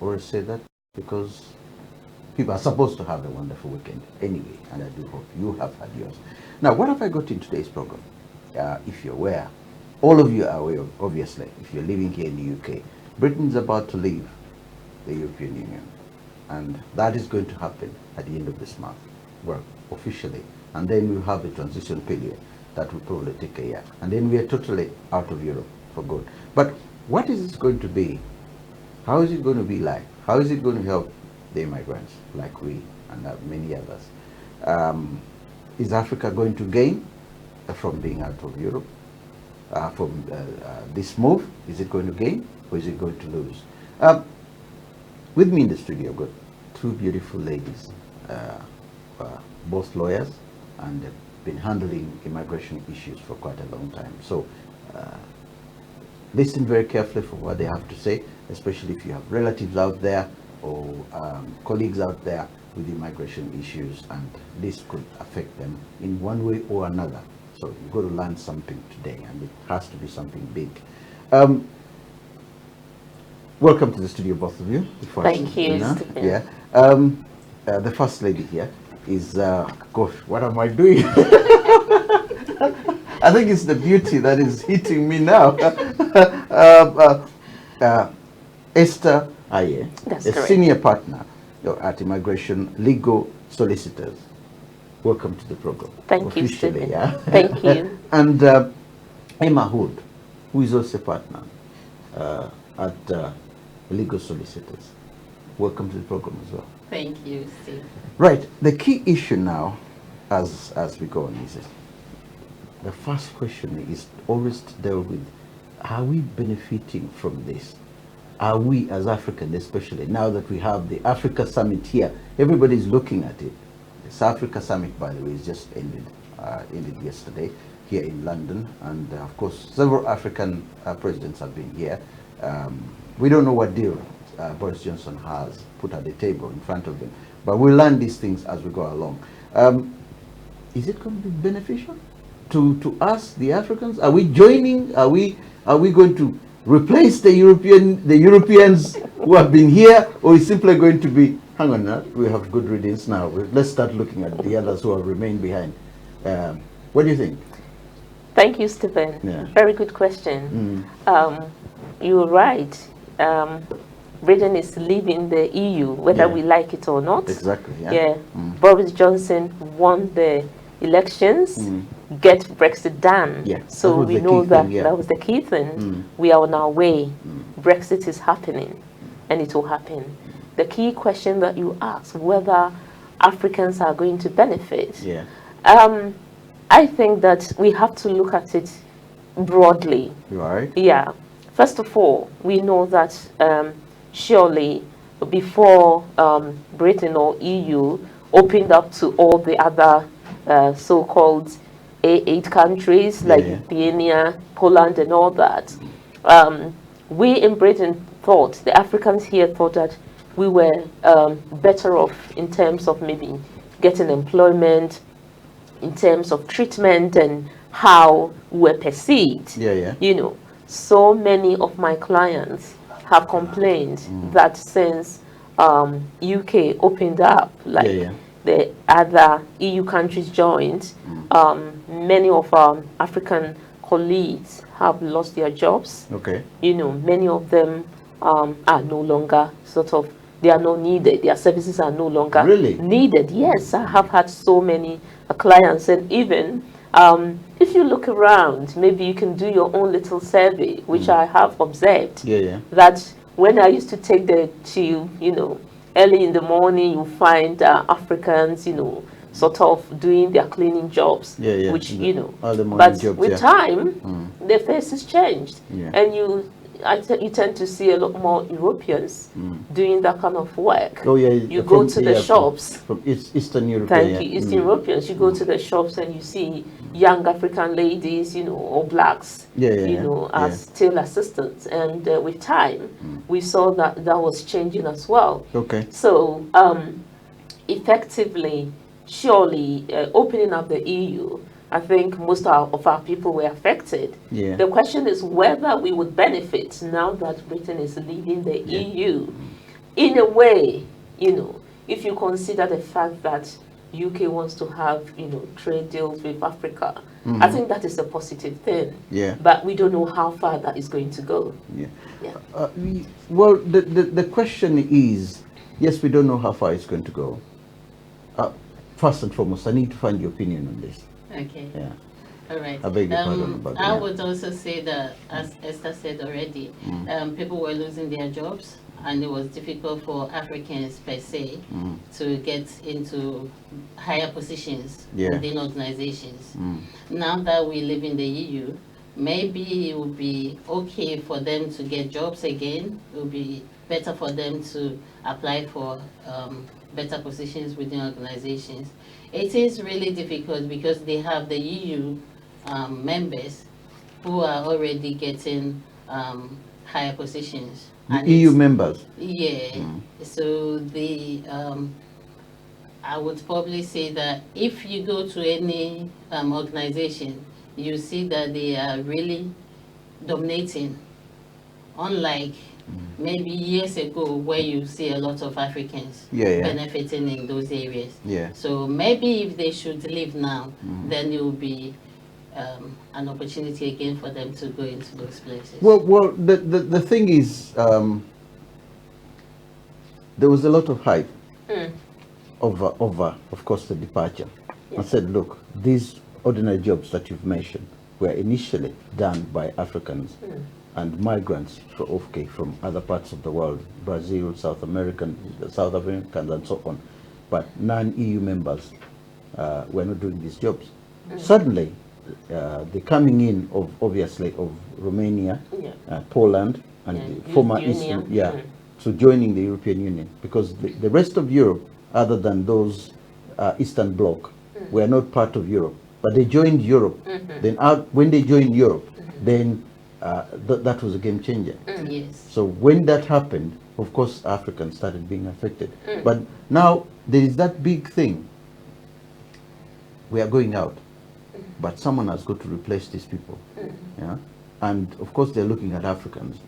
always say that because people are supposed to have a wonderful weekend anyway, and I do hope you have had yours. Now, what have I got in today's program? If you're aware, all of you are aware, obviously, if you're living here in the UK, Britain's about to leave the European Union. And that is going to happen at the end of this month, well, officially. And then we'll have a transition period that will probably take a year. And then we are totally out of Europe for good. But what is it going to be? How is it going to be like? How is it going to help the immigrants like we and many others? Is Africa going to gain from being out of Europe? From this move, is it going to gain or is it going to lose? With me in the studio, I've got two beautiful ladies, both lawyers, and they've been handling immigration issues for quite a long time. So listen very carefully for what they have to say, especially if you have relatives out there or colleagues out there with immigration issues, and this could affect them in one way or another. So you've got to learn something today, and it has to be something big. Welcome to the studio, both of you. Thank you. Yeah. The first lady here is, gosh, what am I doing? I think it's the beauty that is hitting me now. Esther Aryee, a senior partner at Immigration Legal Solicitors. Welcome to the program. Thank you, Stephen. Yeah. Thank you. And Emma Hood, who is also a partner at Legal Solicitors. Welcome to the program as well. Thank you, Steve. Right. The key issue now, as we go on, is the first question is always to deal with: are we benefiting from this? Are we, as Africans, especially now that we have the Africa Summit here? Everybody's looking at it. The South Africa Summit, by the way, is just ended yesterday here in London, and of course, several African presidents have been here. We don't know what deal Boris Johnson has put at the table in front of them, but we'll learn these things as we go along. Is it going to be beneficial to us, the Africans? Are we joining? Are we going to replace the Europeans who have been here, or is simply going to be, hang on now, we have good readings now, let's start looking at the others who have remained behind. What do you think? Thank you, Stephen. Yeah. Very good question. You're right. Britain is leaving the EU, whether we like it or not. Exactly. Yeah. Boris Johnson won the elections. Get Brexit done. Yeah. So we know that that was the key thing. We are on our way. Brexit is happening, and it will happen. The key question that you asked, whether Africans are going to benefit. Yeah. I think that we have to look at it broadly. Right. Yeah. First of all, we know that surely before Britain or EU opened up to all the other so-called A8 countries like Lithuania, Poland, and all that, we in Britain thought, the Africans here thought that we were better off in terms of maybe getting employment, in terms of treatment and how we're perceived. You know, so many of my clients have complained that since UK opened up, like the other EU countries joined, many of our African colleagues have lost their jobs. You know, many of them are no longer they are not needed. Their services are no longer needed. Yes, I have had so many clients, and even if you look around, maybe you can do your own little survey, which I have observed. That when I used to take the tube, you know, early in the morning, you find Africans, you know, sort of doing their cleaning jobs, which, you know, but jobs, with time, their faces changed, and you tend to see a lot more Europeans doing that kind of work. You go to the shops. From Eastern Europe. Thank you, Eastern Europeans. You go to the shops and you see young African ladies, you know, or blacks, you know, as still assistants. And with time, we saw that that was changing as well. So effectively, surely, opening up the EU, I think most of our people were affected. The question is whether we would benefit now that Britain is leaving the EU. in a way, if you consider the fact that UK wants to have, trade deals with Africa, I think that is a positive thing. Yeah. But we don't know how far that is going to go. Yeah. Yeah. Well, the question is, yes, we don't know how far it's going to go. First and foremost, I need to find your opinion on this. Okay. Yeah. All right. I beg your pardon about that. I would also say that, as Esther said already, people were losing their jobs, and it was difficult for Africans per se to get into higher positions within organizations. Now that we live in the EU, maybe it would be okay for them to get jobs again. It would be better for them to apply for better positions within organizations. It is really difficult because they have the EU members who are already getting higher positions. The EU members? Yeah. So I would probably say that if you go to any organization, you see that they are really dominating, unlike maybe years ago where you see a lot of Africans benefiting in those areas. Yeah. So maybe if they should leave now, then it will be an opportunity again for them to go into those places. Well, the thing is, there was a lot of hype over, of course, the departure. I said, look, these ordinary jobs that you've mentioned were initially done by Africans and migrants from other parts of the world, Brazil, South Africans, and so on. But non-EU members were not doing these jobs. Suddenly, the coming in of, obviously, of Romania, Poland, and the former Eastern, so joining the European Union, because the rest of Europe, other than those Eastern Bloc, were not part of Europe, but they joined Europe. Then when they joined Europe, then that was a game changer. Yes. So when that happened, of course, Africans started being affected. But now there is that big thing. We are going out, but someone has got to replace these people. Yeah, and of course they're looking at Africans,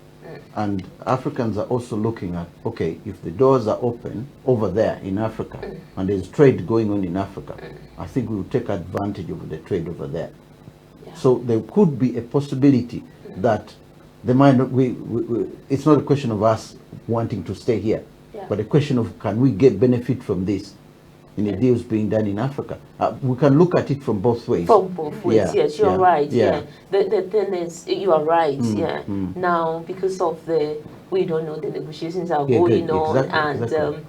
and Africans are also looking at, okay, if the doors are open over there in Africa, and there's trade going on in Africa, I think we will take advantage of the trade over there. So there could be a possibility that they might not, it's not a question of us wanting to stay here, but a question of, can we get benefit from this in the deals being done in Africa? We can look at it from both ways. From both ways, yes, you're right. The thing is, you are right. Now, because of we don't know, the negotiations are going on, and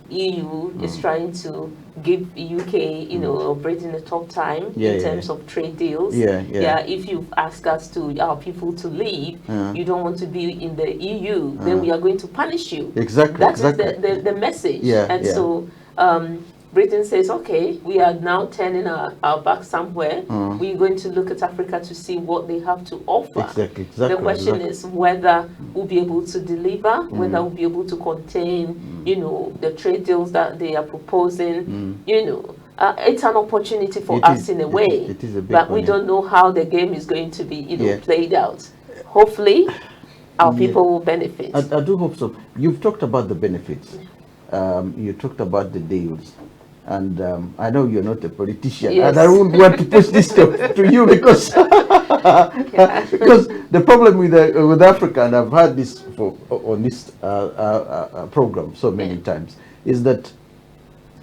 EU is trying to give UK, or Britain a tough time in terms of trade deals. If you've asked our people to leave, you don't want to be in the EU, then we are going to punish you. That is the message. So Britain says, okay, we are now turning our back somewhere. We're going to look at Africa to see what they have to offer. The question is whether we'll be able to deliver, whether we'll be able to contain, the trade deals that they are proposing. It's an opportunity for us in a way, it is a big but we don't know how the game is going to be, played out. Hopefully, our people will benefit. I do hope so. You've talked about the benefits. You talked about the deals. And I know you're not a politician, and I wouldn't want to push this to you because because the problem with Africa, and I've had this on this program so many times, is that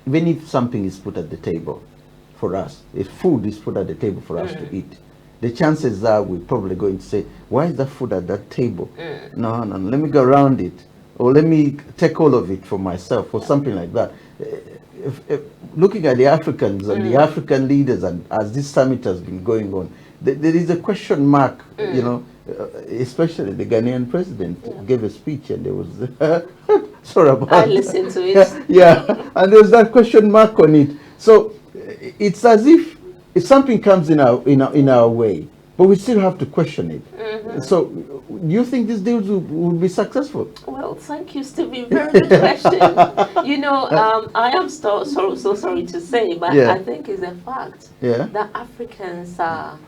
even if something is put at the table for us, if food is put at the table for us to eat, the chances are we're probably going to say, why is that food at that table? No, let me go around it, or let me take all of it for myself, or something like that. If looking at the Africans and the African leaders, and as this summit has been going on, there is a question mark, especially the Ghanaian president gave a speech, and there was sorry about I listened to it. And there's that question mark on it. So it's as if something comes in our way, but we still have to question it. So do you think these deals will be successful? Well, thank you, Stevie. Very good question. I am so sorry to say, but I think it's a fact that Africans are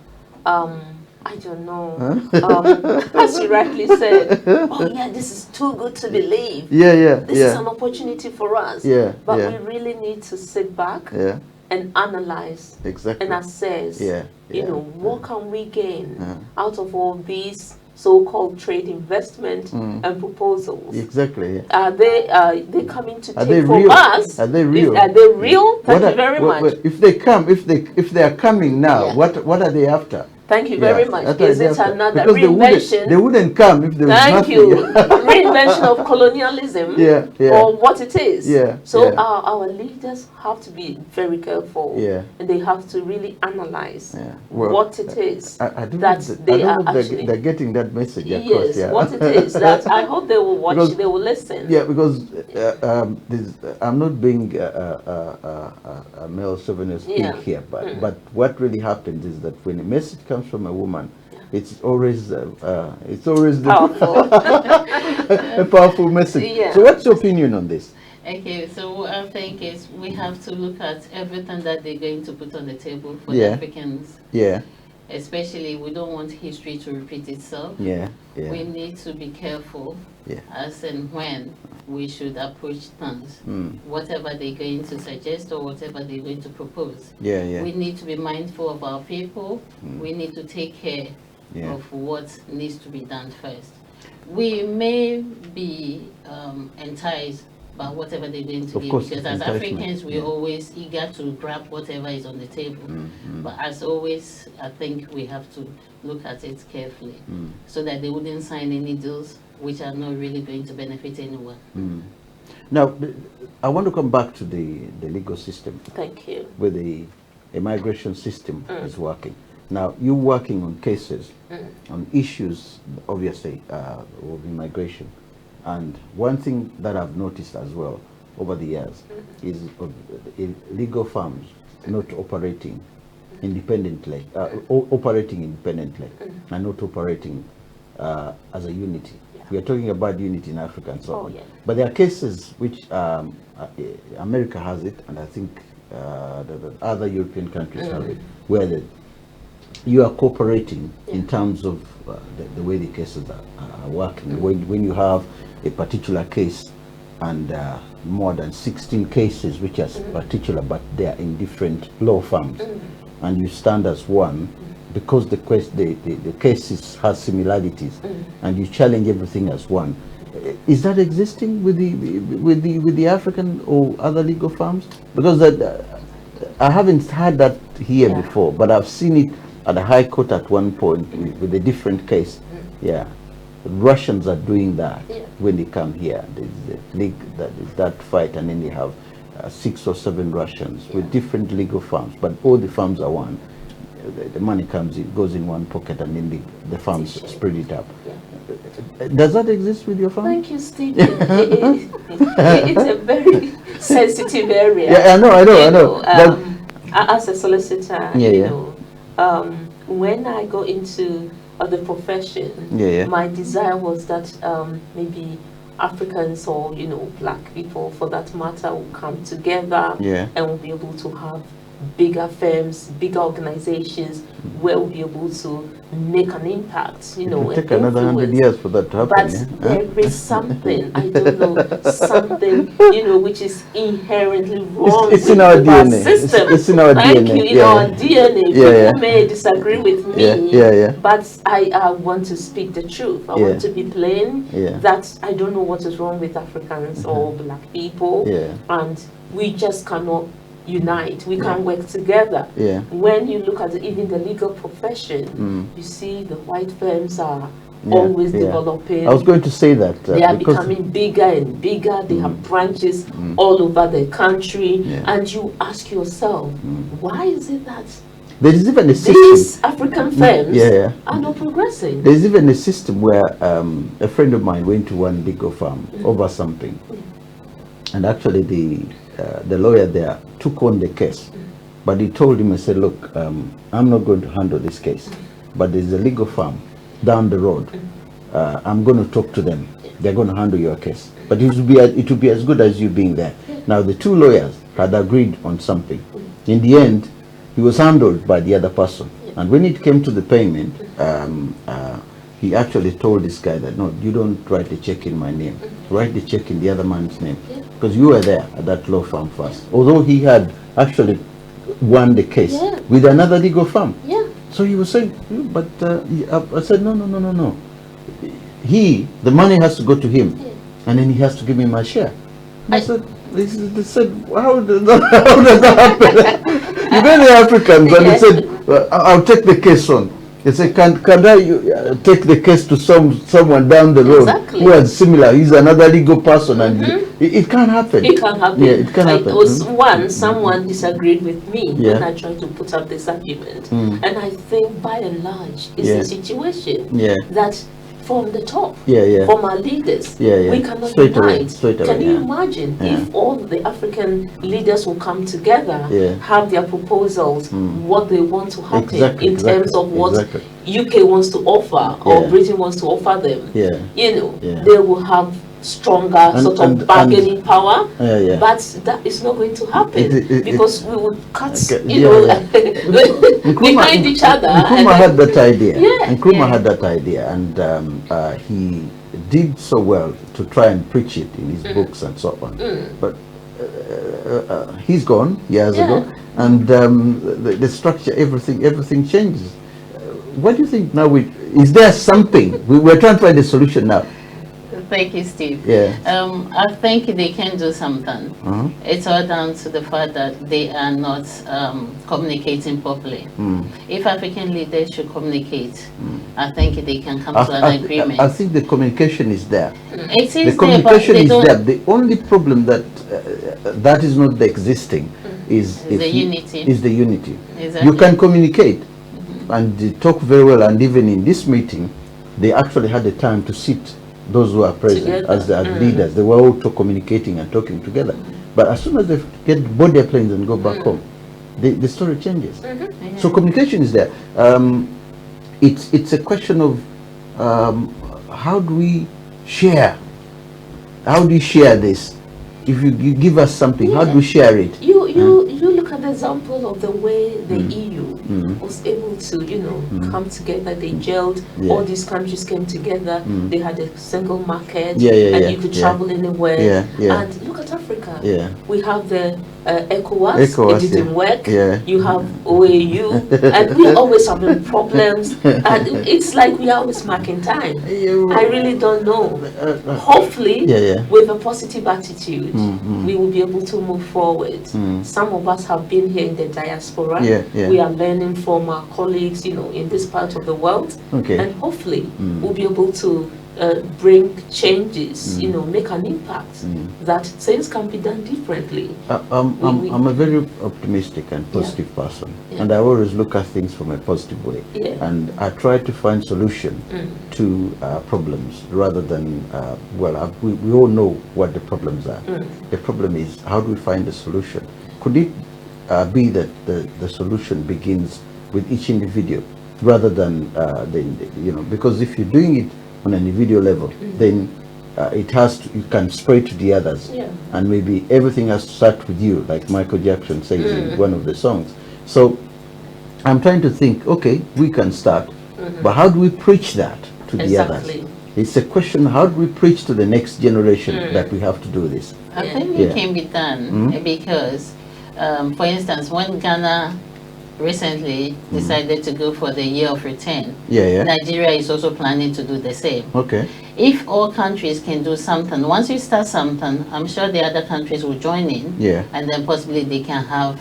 I don't know. As you rightly said, oh yeah, this is too good to believe. This is an opportunity for us. But we really need to sit back and analyze and assess. You know, what can we gain out of all these so-called trade investment and proposals? Are they coming to take from us? Are they real? Are they real? Thank you very much. If they are coming now, what are they after? Thank you very much. Is it another because reinvention? They wouldn't come if there was nothing. Thank you. Reinvention of colonialism or what it is. So our leaders have to be very careful. And they have to really analyze what it is they're getting that message across. What it is. That I hope they will watch, because, they will listen. Because I'm not being a male chauvinist here, but what really happens is that when a message comes from a woman, it's always powerful. a powerful message. So what's your opinion on this? Okay, so what I think is we have to look at everything that they're going to put on the table for the Africans. Especially, we don't want history to repeat itself. We need to be careful as and when we should approach things, whatever they're going to suggest or whatever they're going to propose. We need to be mindful of our people. We need to take care of what needs to be done first. We may be enticed by whatever they're going to give, because as Africans, we're always eager to grab whatever is on the table. But as always, I think we have to look at it carefully so that they wouldn't sign any deals which are not really going to benefit anyone. Now, I want to come back to the legal system. Thank you. Where the immigration system is working. Now, you're working on cases, on issues, obviously, of immigration. And one thing that I've noticed as well over the years is legal firms not operating independently, operating independently and not operating as a unity. We are talking about unity in Africa and so on. But there are cases which America has it, and I think the other European countries have it, where you are cooperating in terms of the way the cases are working. When you have a particular case and more than 16 cases which are particular, but they are in different law firms, and you stand as one, because the cases have similarities, and you challenge everything as one. Is that existing with the African or other legal firms? Because I haven't had that here before, but I've seen it at the High Court at one point with a different case. Russians are doing that when they come here. There's that fight, and then they have 6 or 7 Russians with different legal firms, but all the firms are one. The money goes in one pocket, and then the firms spread it up. Does that exist with your firm? Thank you, Stephen. It's a very sensitive area. I know. As a solicitor, you know, when I go into the profession, my desire was that maybe Africans or black people, for that matter, will come together and will be able to have bigger firms, bigger organizations where we'll be able to make an impact, It will take another 100 years for that to happen. But there is something, I don't know, something, which is inherently wrong it's in our DNA. System. It's in our Thank DNA. you, in our DNA. People may disagree with me, but I want to speak the truth. I want to be plain that I don't know what is wrong with Africans or black people, and we just cannot unite. We can work together. When you look at even the legal profession, you see the white firms are always developing. I was going to say that they are becoming bigger and bigger. They have branches all over the country, and you ask yourself, why is it that there is even a system, these African firms are not progressing? There's even a system where a friend of mine went to one legal firm over something, and actually the lawyer there took on the case, but he told him, I said, look, I'm not going to handle this case, but there's a legal firm down the road. I'm going to talk to them. They're going to handle your case, but it will be as good as you being there. Now the two lawyers had agreed on something. In the end, he was handled by the other person, And when it came to the payment, he actually told this guy that, no, you don't write the check in my name. Write the check in the other man's name. Because you were there at that law firm first. Although he had actually won the case with another legal firm. So he was saying, but I said, no. The money has to go to him. And then he has to give me my share. I said, they said, how does that happen? You know the Africans, and he said, I'll take the case on. He said, can I take the case to someone down the road who is similar? He's another legal person, and it can't happen. It can't happen. Yeah, it can't happen. It was someone disagreed with me when I tried to put up this argument, and I think by and large, it's a situation that from the top, from our leaders, we cannot unite. Can you imagine if all the African leaders will come together, have their proposals, what they want to happen in terms of what UK wants to offer or Britain wants to offer them? You know, they will have stronger bargaining power, but that is not going to happen because we would cut, behind each other. Nkrumah had that idea. Nkrumah had that idea, and he did so well to try and preach it in his books and so on. But he's gone years ago, and the structure, everything changes. What do you think now? Is there something we're trying to find a solution now? Thank you, Steve. Yeah. I think they can do something. It's all down to the fact that they are not communicating properly. If African leaders should communicate, I think they can come to an agreement. I think the communication is there. It is the communication is there. The only problem that is not existing is the unity. Exactly. You can communicate and talk very well, and even in this meeting, they actually had the time to sit. Those who are present as leaders, they were all communicating and talking together. But as soon as they board their planes and go back home, the story changes. So communication is there. It's a question of how do we share? How do you share this? If you give us something, how do we share it? You look at the example of the way the EU was able to, come together. They gelled. All these countries came together. They had a single market, and you could travel anywhere. And look at Africa. We have the ECOWAS. It didn't work. You have OAU, and we always having problems. And it's like we are always marking time. I really don't know. Hopefully, with a positive attitude, we will be able to move forward. Some of us have been here in the diaspora. We are learning from our colleagues, in this part of the world. And hopefully, we'll be able to bring changes, make an impact, that things can be done differently. I'm a very optimistic and positive person, and I always look at things from a positive way. And I try to find solution to problems rather than, we all know what the problems are. The problem is, how do we find a solution? Could it be that the solution begins with each individual rather than, because if you're doing it on an individual level, then you can spread to the others, and maybe everything has to start with you, like Michael Jackson says in one of the songs. So I'm trying to think, okay, we can start, but how do we preach that to the others? It's a question, how do we preach to the next generation that we have to do this? I think it can be done because, for instance, when Ghana recently decided to go for the year of return, Nigeria is also planning to do the same. If all countries can do something, once you start something, I'm sure the other countries will join in, and then possibly they can have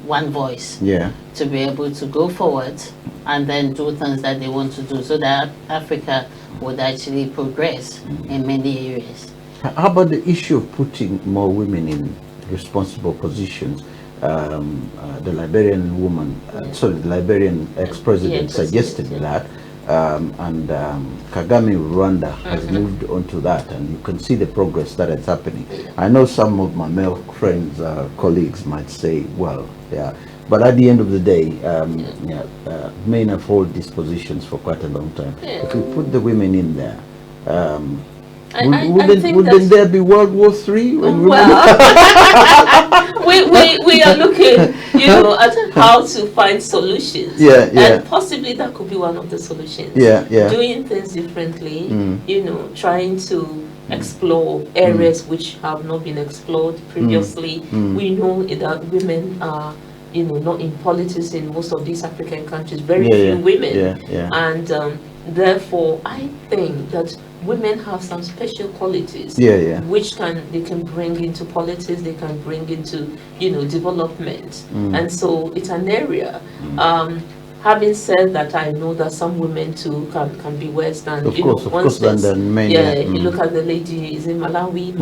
one voice to be able to go forward and then do things that they want to do, so that Africa would actually progress in many areas. How about the issue of putting more women in responsible positions? The Liberian woman, the Liberian ex-president suggested that, and Kagame Rwanda has moved on to that, and you can see the progress that is happening. I know some of my male friends, colleagues might say, well, but at the end of the day, men have held these positions for quite a long time. If we put the women in there, Wouldn't there be World War III? We are looking, at how to find solutions. Yeah, yeah. And possibly that could be one of the solutions. Yeah, yeah. Doing things differently, trying to explore areas which have not been explored previously. We know that women are, not in politics in most of these African countries, very few women. And therefore, I think that women have some special qualities which they can bring into politics, they can bring into development, and so it's an area. Having said that, I know that some women too can be worse than of course than men. If you look at the lady is in Malawi,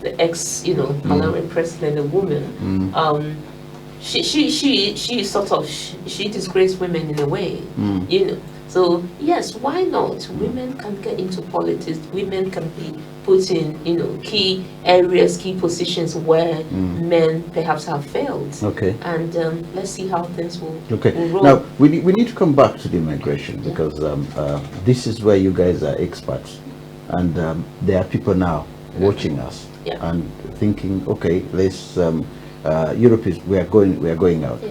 the ex Malawian president, a woman. She sort of she disgraced women in a way, So yes, why not? Women can get into politics. Women can be put in, key areas, key positions where men perhaps have failed. Okay. And let's see how things will roll. Now we need to come back to the migration because this is where you guys are experts, and there are people now watching us and thinking, okay, let's. Europe is we are going out.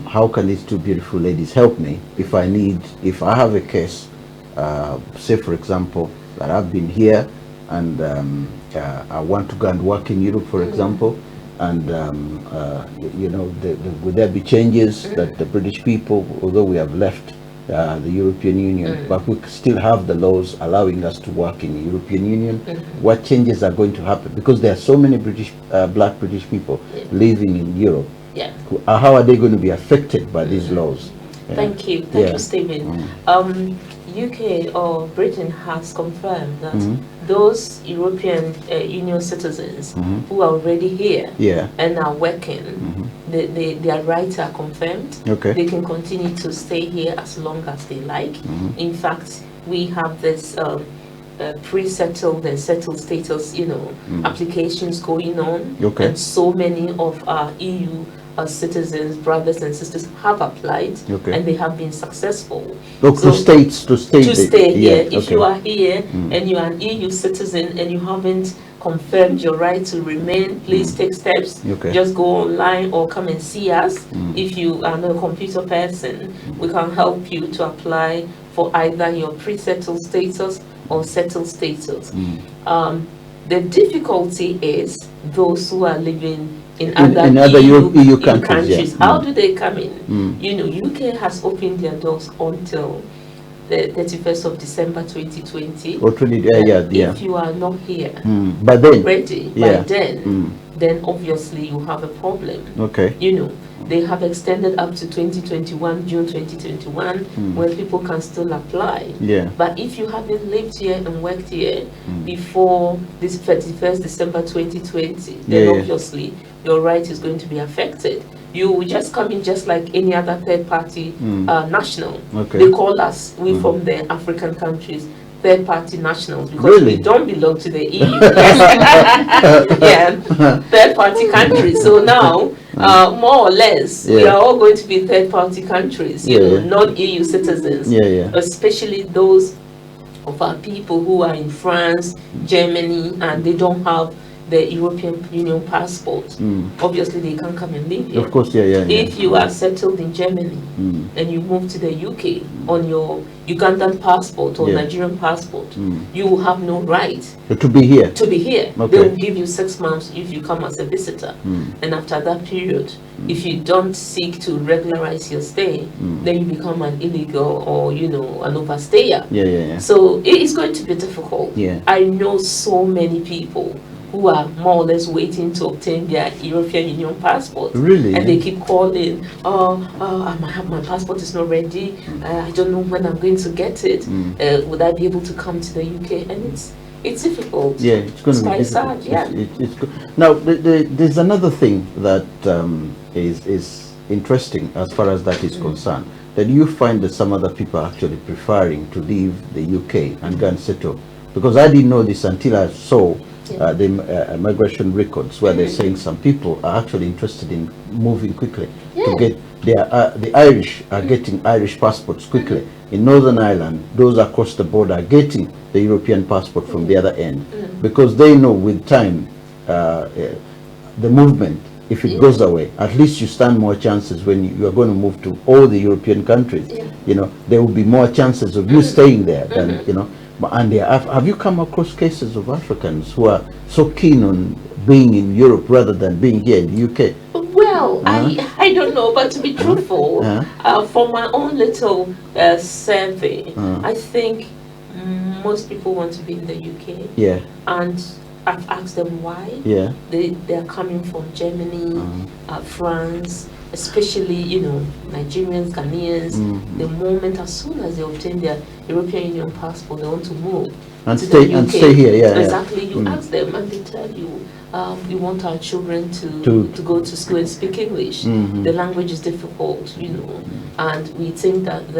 How can these two beautiful ladies help me if I have a case, say for example that I've been here and I want to go and work in Europe, for example, and would there be changes that the British people, although we have left the European Union, but we still have the laws allowing us to work in the European Union. What changes are going to happen? Because there are so many black British people living in Europe. How are they going to be affected by these laws? Thank you, Stephen. UK or Britain has confirmed that those European Union citizens who are already here and are working, their rights are confirmed. They can continue to stay here as long as they like. In fact, we have this pre-settled and settled status, applications going on, and so many of our EU citizens, brothers and sisters have applied, and they have been successful. To stay here. If you are here and you are an EU citizen and you haven't confirmed your right to remain, please take steps. Just go online or come and see us. If you are not a computer person, we can help you to apply for either your pre-settled status or settled status. The difficulty is those who are living in other EU countries. How do they come in? UK has opened their doors until the 31st of December 2020. If you are not here but then, ready by then obviously you have a problem. They have extended up to 2021, June 2021, where people can still apply. But if you haven't lived here and worked here before this 31st December 2020, then obviously your right is going to be affected. You will just come in just like any other third-party national. They call us, we from the African countries, third-party nationals, because we don't belong to the EU. Third-party countries. So now, more or less, we are all going to be third-party countries, not EU citizens, especially those of our people who are in France, Germany, and they don't have the European Union passport. Obviously, they can't come and live here. Of course, If you are settled in Germany and you move to the UK on your Ugandan passport or Nigerian passport, you will have no right to be here. They will give you 6 months if you come as a visitor, and after that period, if you don't seek to regularize your stay, then you become an illegal or an overstayer. So it is going to be difficult. I know so many people who are more or less waiting to obtain their European Union passport. And they keep calling, my passport is not ready, I don't know when I'm going to get it, would I be able to come to the UK? And it's difficult. It's going to be quite sad. Now there's another thing that is interesting as far as that is concerned, that you find that some other people are actually preferring to leave the UK and go and settle, because I didn't know this until I saw the migration records, where they're saying some people are actually interested in moving quickly to get the Irish are getting Irish passports quickly. In Northern Ireland, those across the border are getting the European passport from the other end, because they know with time the movement, if it goes away, at least you stand more chances when you are going to move to all the European countries. You know, there will be more chances of you staying there than, you know. And have you come across cases of Africans who are so keen on being in Europe rather than being here in the UK? Well, I don't know, but to be truthful, for my own little survey, I think most people want to be in the UK. Yeah. And I've asked them why. Yeah. They're coming from Germany, France, especially, you know, Nigerians, Ghanaians. The moment, as soon as they obtain their European Union passport, they want to move And to stay the UK. and stay here, yeah. Exactly. You ask them and they tell you, we want our children to go to school and speak English. The language is difficult, you know, and we think that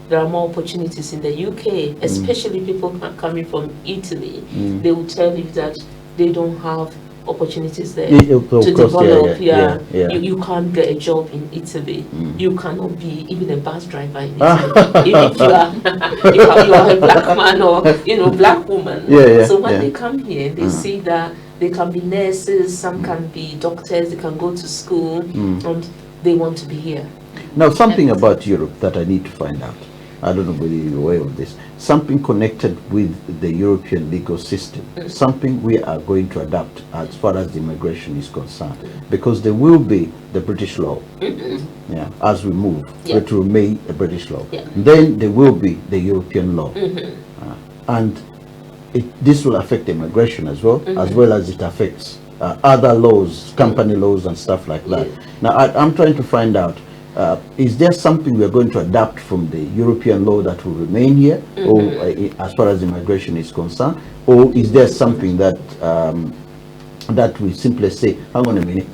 there are more opportunities in the UK, especially people coming from Italy. They will tell you that they don't have opportunities there to develop. You can't get a job in Italy. You cannot be even a bus driver in Italy if you are you are a black man or, you know, black woman. So when they come here, they see that they can be nurses, some can be doctors, they can go to school, and they want to be here. Now, something about Europe that I need to find out. I don't know whether you're aware of this. Something connected with the European legal system. Something we are going to adapt as far as the immigration is concerned. Because there will be the British law. As we move, it will remain a British law. Then there will be the European law. And this will affect immigration as well as it affects other laws, company laws and stuff like that. Now, I'm trying to find out, is there something we are going to adapt from the European law that will remain here, or as far as immigration is concerned, or is there something that that we simply say, hang on a minute,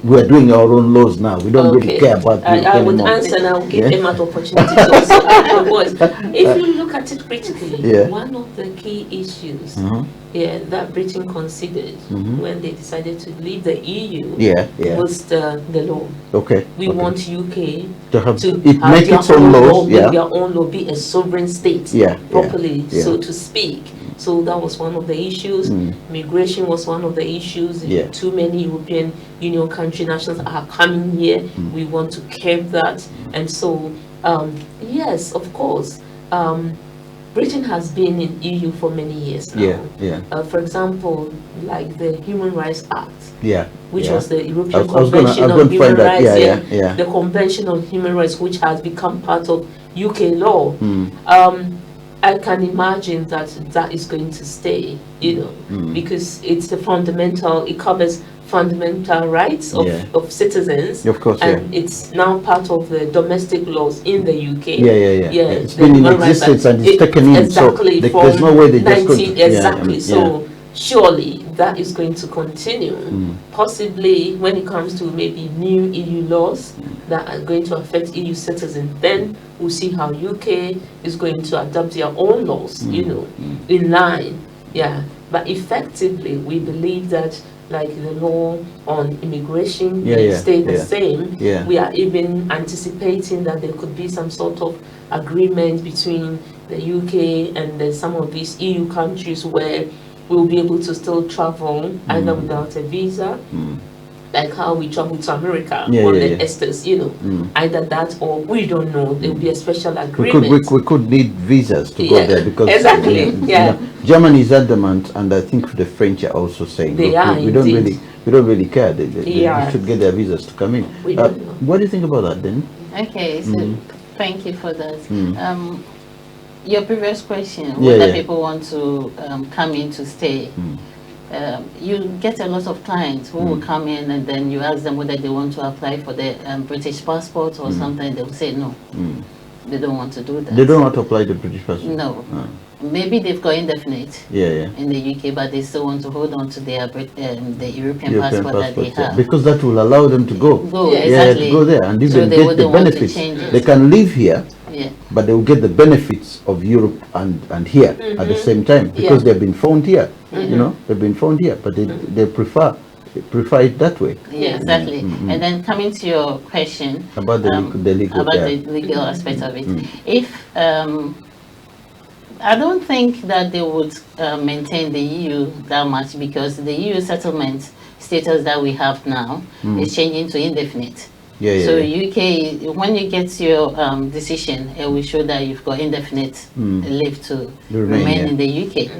we're doing our own laws now, we don't really care about I would answer and I will give them an opportunity to also ask. If you look at it critically, one of the key issues that Britain considered when they decided to leave the EU was the law. We want UK to have its own laws, their own law, be a sovereign state properly, so to speak. So that was one of the issues. Migration was one of the issues. Too many European Union country nationals are coming here. We want to curb that. And so, yes, of course, Britain has been in EU for many years now. For example, like the Human Rights Act, which was the European Convention on Human Rights, the Convention on Human Rights, which has become part of UK law. I can imagine that that is going to stay, you know, because it's the fundamental, it covers fundamental rights of citizens. Of course, and it's now part of the domestic laws in the UK. It's been in existence and it's taken in, exactly, so there's no way they just go to, exactly. So surely that is going to continue. Possibly when it comes to maybe new EU laws that are going to affect EU citizens, then we'll see how UK is going to adapt their own laws, you know, in line. But effectively, we believe that like the law on immigration will stay the same. We are even anticipating that there could be some sort of agreement between the UK and then some of these EU countries where we'll be able to still travel either without a visa, like how we travel to America on the Esters, you know, either that or we don't know. There will be a special agreement. We could need visas to go there because exactly, you know, Germany is adamant, and I think the French are also saying we don't really care. They should get their visas to come in. What do you think about that, then? Okay, so thank you for that. Your previous question, whether people want to come in to stay, you get a lot of clients who will come in and then you ask them whether they want to apply for the British passport or something. They will say no, they don't want to do that. They don't want to apply the British passport? No. Maybe they've got indefinite in the UK, but they still want to hold on to their the European passport that they have. Because that will allow them to go. Exactly. To go there and even get the benefits. They can live here Yeah. but they will get the benefits of Europe and here at the same time, because they've been found here. You know, they've been found here, but they prefer it that way. Yeah, exactly. And then coming to your question About the legal, about the legal aspect of it, if I don't think that they would maintain the EU that much, because the EU settlement status that we have now is changing to indefinite. So UK, when you get your decision, it will show that you've got indefinite leave to remain in the UK,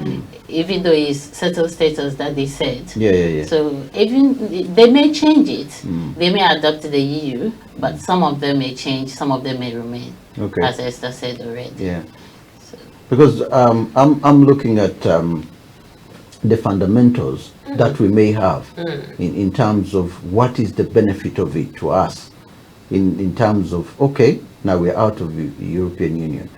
even though it's settled status that they said. So even they may change it, they may adopt the EU, but some of them may change, some of them may remain, as Esther said already. Yeah. So. Because I'm looking at the fundamentals that we may have in terms of what is the benefit of it to us, in terms of, okay, now we're out of the European Union,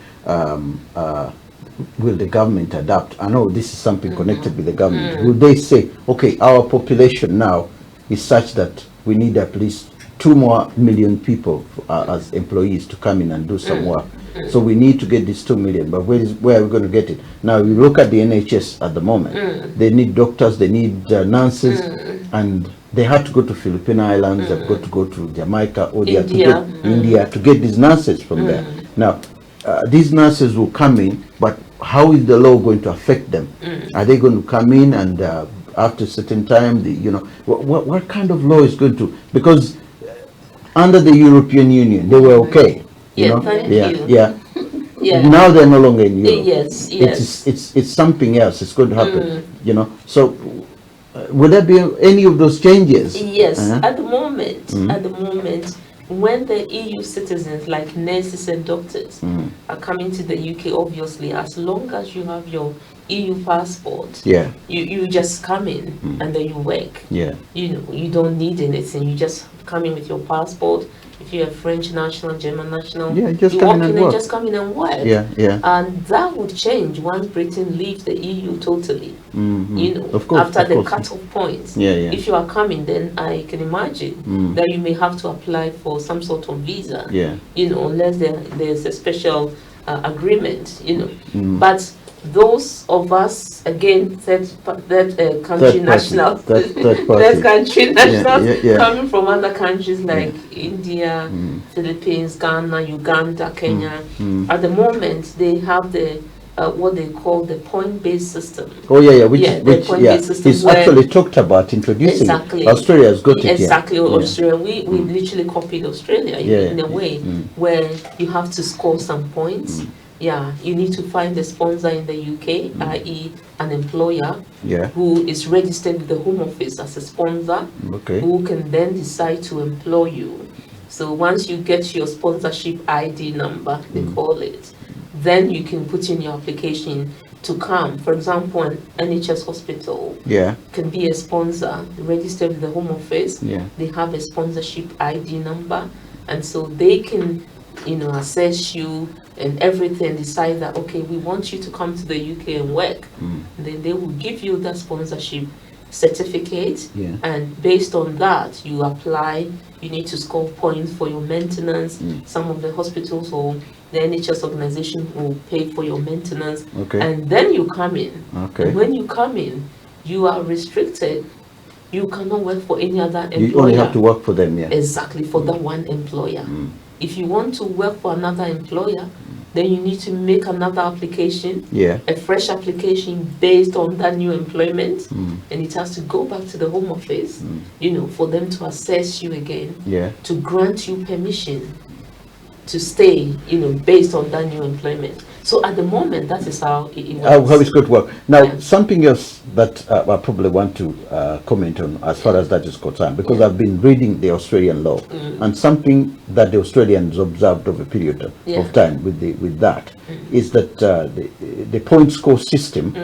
will the government adapt? I know this is something connected with the government. Will they say, okay, our population now is such that we need at least 2 more million people as employees to come in and do some work? So we need to get this 2 million, but where are we going to get it? Now you look at the NHS at the moment. They need doctors, they need nurses, and they had to go to Philippine Islands, they've got to go to Jamaica or India to get these nurses from there. Now these nurses will come in, but how is the law going to affect them? Are they going to come in and after a certain time, you know, what kind of law is going to, because under the European Union they were okay. You know? Now they're no longer in Europe. It's something else. It's going to happen. You know. So, will there be any of those changes? Yes. At the moment, when the EU citizens like nurses and doctors are coming to the UK, obviously, as long as you have your EU passport, you just come in and then you work. You know, you don't need anything. You just come in with your passport. If you're a French national, German national, you walk in and just come in and work. And that would change once Britain leaves the EU totally. You know, after the cut-off point. If you are coming, then I can imagine that you may have to apply for some sort of visa. You know, unless there's a special agreement. You know, but those of us, again, third country nationals, coming from other countries like India, Philippines, Ghana, Uganda, Kenya, at the moment they have the what they call the point-based system. Which he's actually talked about introducing. Australia has got it. Australia. We literally copied Australia in a way where you have to score some points. You need to find a sponsor in the UK, i.e. an employer who is registered with the Home Office as a sponsor, who can then decide to employ you. So once you get your sponsorship ID number, they call it, then you can put in your application to come. For example, an NHS hospital can be a sponsor, registered with the Home Office. They have a sponsorship ID number, and so they can, you know, assess you and everything, decide that, okay, we want you to come to the UK and work. Then they will give you that sponsorship certificate, and based on that you apply. You need to score points for your maintenance. Some of the hospitals or the NHS organization will pay for your maintenance, and then you come in. And when you come in, you are restricted. You cannot work for any other employer. You only have to work for them. Exactly, for that one employer. If you want to work for another employer, then you need to make another application, a fresh application based on that new employment, and it has to go back to the Home Office, you know, for them to assess you again, to grant you permission to stay, you know, based on that new employment. So at the moment, that is how it works. How it's going to work. Now, something else that I probably want to comment on as far as that is concerned, because I've been reading the Australian law, and something that the Australians observed over a period of time with that is that the point score system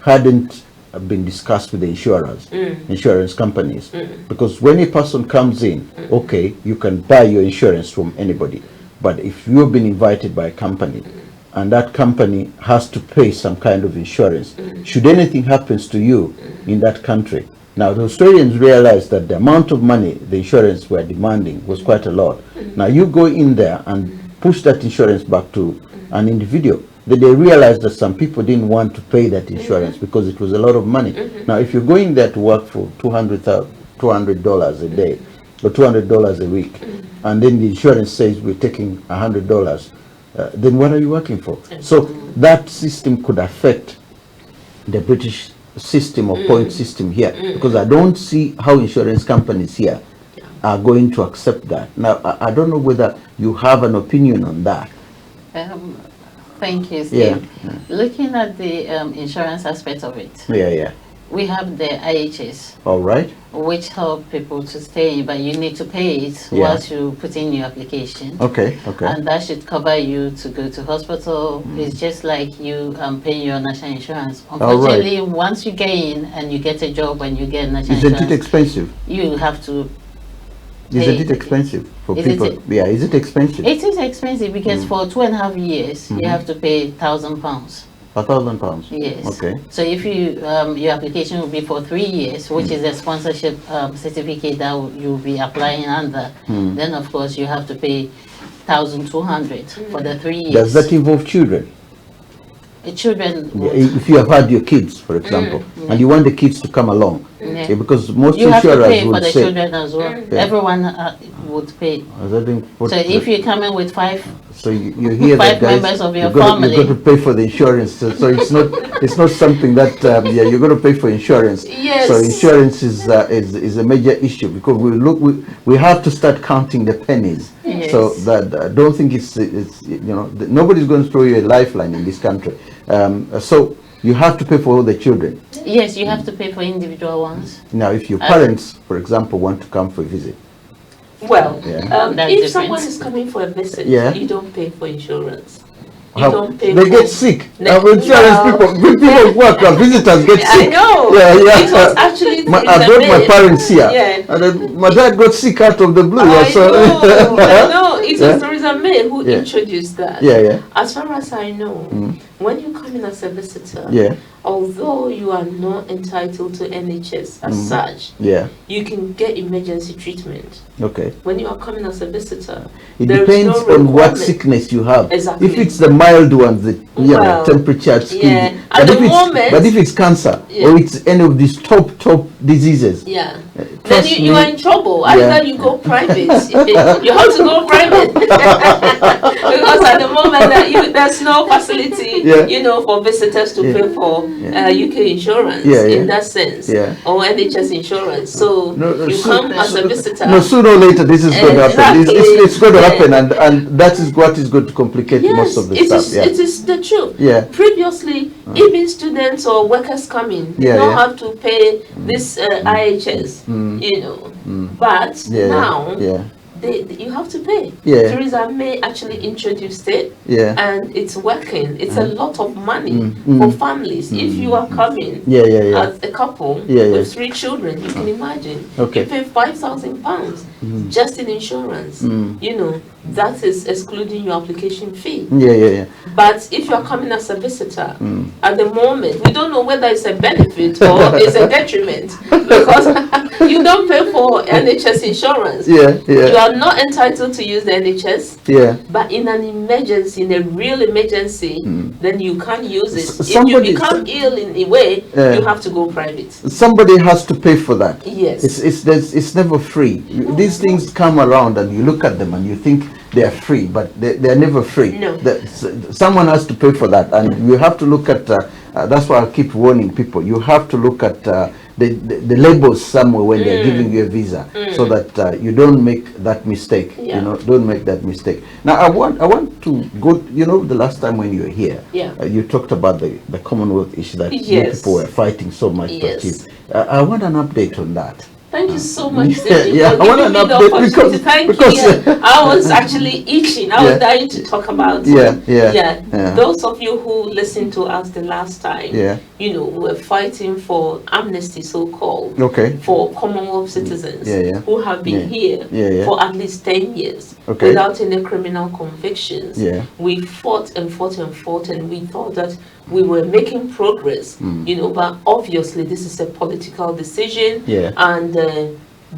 hadn't been discussed with the insurance companies, because when a person comes in, okay, you can buy your insurance from anybody, but if you've been invited by a company and that company has to pay some kind of insurance, should anything happens to you in that country. Now the Australians realized that the amount of money the insurance were demanding was quite a lot. Now you go in there and push that insurance back to an individual. That they realized that some people didn't want to pay that insurance because it was a lot of money. Now, if you're going there to work for $200 a day or $200 a week, and then the insurance says we're taking $100, then what are you working for? So that system could affect the British system or point system here, because I don't see how insurance companies here are going to accept that. Now, I don't know whether you have an opinion on that. Thank you, Steve. Looking at the insurance aspect of it, we have the IHS, all right, which help people to stay, but you need to pay it once you put in your application. Okay. And that should cover you to go to hospital. It's just like you paying your national insurance. Unfortunately, once you get in and you get a job and you get national insurance, isn't it expensive? You have to. Isn't it expensive for people? Is it expensive? It is expensive because for 2.5 years you have to pay £1,000. £1,000. Yes. Okay. So if you your application will be for 3 years, which is a sponsorship certificate that you'll be applying under, then of course you have to pay £1,200 for the 3 years. Does that involve children? Children. If you have had your kids, for example, and you want the kids to come along, because most you have to insurers pay for would the say, children as well. Everyone would pay. So if you come in with five hear five that, guys, members of your you're gonna, family, you're going to pay for the insurance. So it's not something that you're going to pay for insurance. Yes. So insurance is a major issue, because we have to start counting the pennies. Yes. So that I don't think it's nobody's going to throw you a lifeline in this country. So you have to pay for all the children. Yes, you have to pay for individual ones. Now, if your parents, for example, want to come for a visit, well, That's if someone different. is coming for a visit, Yeah. you don't pay for insurance. You how- don't pay they for get sick. No. Insurance people work, visitors get I sick. know. Yeah. It was actually I brought my parents here, Yeah. and then my dad got sick out of the blue. I so know. It Yeah. was Theresa May who Yeah. introduced that. Yeah. As far as I know, when you come in as a visitor, Yeah. although you are not entitled to NHS as such, Yeah. you can get emergency treatment. Okay. When you are coming as a visitor, It there is depends no on what requirement. sickness you have. Exactly. If it's the mild ones, the Well, temperature, skin. yeah. But At the if it's moment- but if it's cancer Yeah. or it's any of these top diseases, Yeah. Then trust you me, are in trouble. Yeah. Either you go private. You have to go private. Because at the moment there's no facility, Yeah. for visitors to pay for UK insurance in that sense. Yeah. Or NHS insurance. So you come as a visitor. No, sooner or later this is going to happen. Exactly. It's going to Yeah. happen, and that is what is going to complicate most of the it stuff. is, Yeah. it is the truth. Yeah. Previously, even students or workers coming did Yeah, not yeah. have to pay this IHS, But now, Yeah. you have to pay. Yeah. Theresa May actually introduced it, Yeah. and it's working. It's a lot of money for families. If you are coming Yeah. Yeah. as a couple Yeah, yeah. with 3 children, you can imagine. Okay. You pay £5,000 just in insurance. That is excluding your application fee. Yeah. But if you are coming as a visitor, at the moment, we don't know whether it's a benefit or it's a detriment, because you don't pay for NHS insurance. Yeah. You are not entitled to use the NHS. Yeah. But in an emergency, in a real emergency, then you can't use it. If you Somebody- become ill in a way, you have to go private. Somebody has to pay for that. Yes. It's never free. These things come around and you look at them and you think they are free, but they're never free. No. Someone has to pay for that, and you have to look at. That's why I keep warning people. You have to look at the labels somewhere when they're giving you a visa, so that you don't make that mistake. Yeah. Don't make that mistake. Now, I want to go. The last time when you were here, you talked about the Commonwealth issue that you people were fighting so much to Yes. achieve. I want an update on that. Thank you so much, Yeah, Steve, yeah, for I want giving me an the update opportunity. because- Thank you. I was actually itching. I was dying to talk about it. Yeah. Those of you who listened to us the last time, Yeah. we were fighting for amnesty, so-called, Okay. for Commonwealth citizens who have been here for at least 10 years without any criminal convictions. Yeah. We fought and fought and fought, and we thought that we were making progress, but obviously this is a political decision, Yeah. and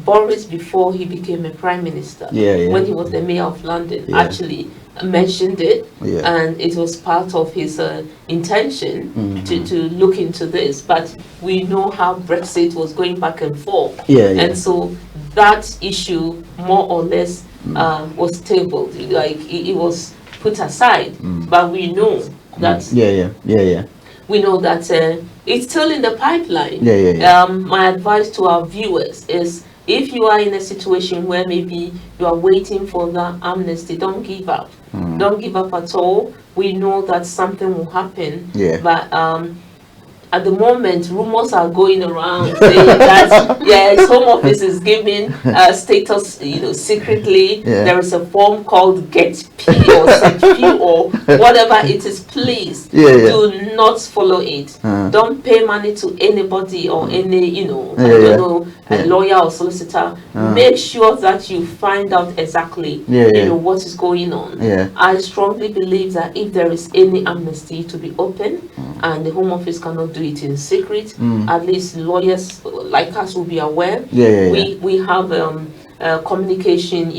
Boris, before he became a prime minister, when he was the mayor of London, actually mentioned it, and it was part of his intention to look into this. But we know how Brexit was going back and forth, and so that issue more or less was tabled, like it was put aside. But we know that we know that it's still in the pipeline. My advice to our viewers is, if you are in a situation where maybe you are waiting for the amnesty, don't give up. Don't give up at all. We know that something will happen. But at the moment, rumors are going around saying that yes, Home Office is giving status, secretly. There is a form called Get P or Set P or whatever it is. Please do not follow it. Don't pay money to anybody or any, a lawyer or solicitor. Make sure that you find out exactly, what is going on. I strongly believe that if there is any amnesty to be open, and the Home Office cannot do it in secret, at least lawyers like us will be aware. We have communication,